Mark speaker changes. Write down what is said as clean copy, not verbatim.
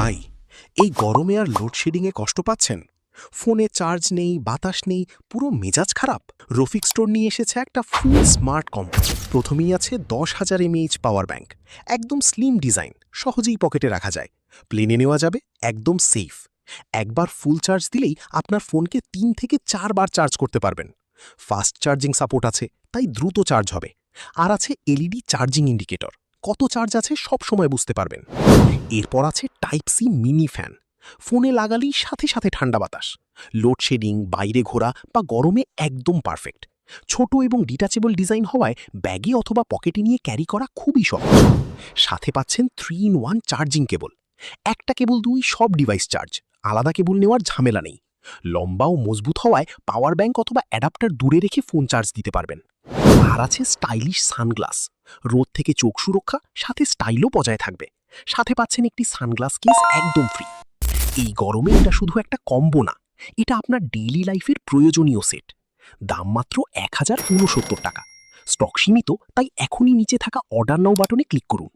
Speaker 1: ভাই, এই গরমে আর লোডশেডিংয়ে কষ্ট পাচ্ছেন? ফোনে চার্জ নেই, বাতাস নেই, পুরো মেজাজ খারাপ। রফিক স্টোর নিয়ে এসেছে একটা ফুল স্মার্ট কম্বো। প্রথমেই আছে 10,000 mAh পাওয়ার ব্যাংক, একদম স্লিম ডিজাইন, সহজেই পকেটে রাখা যায়। প্লেনে নেওয়া যাবে, একদম সেফ। একবার ফুল চার্জ দিলেই আপনার ফোনকে 3 থেকে 4 বার চার্জ করতে পারবেন। ফাস্ট চার্জিং সাপোর্ট আছে, তাই দ্রুত চার্জ হবে। আর আছে এলইডি চার্জিং ইন্ডিকেটর, কত চার্জ আছে সব সময় বুঝতে পারবেন। এরপর আছে টাইপ সি মিনি ফ্যান, ফোনে লাগালেই সাথে সাথে ঠান্ডা বাতাস। লোডশেডিং, বাইরে ঘোরা বা গরমে একদম পারফেক্ট। ছোট এবং ডিটাচেবল ডিজাইন হওয়ায় ব্যাগে অথবা পকেটে নিয়ে ক্যারি করা খুবই সহজ। সাথে পাচ্ছেন 3-in-1 চার্জিং কেবল, একটা কেবল দুই সব ডিভাইস চার্জ, আলাদা কেবল নেওয়ার ঝামেলা নেই। লম্বা ও মজবুত হওয়ায় পাওয়ার ব্যাংক অথবা অ্যাডাপ্টার দূরে রেখে ফোন চার্জ দিতে পারবেন। আর আছে স্টাইলিশ সানগ্লাস, রোদ থেকে চোখ সুরক্ষা, সাথে স্টাইলও বজায় থাকবে। সাথে পাচ্ছেন একটি সানগ্লাস কেস একদম ফ্রি। এই গরমে এটা শুধু একটা কম্বো না, এটা আপনার ডেইলি লাইফের প্রয়োজনীয় সেট। দাম মাত্র 1069 টাকা। স্টক সীমিত, তাই এখনই নিচে থাকা অর্ডার নাও বাটনে ক্লিক করুন।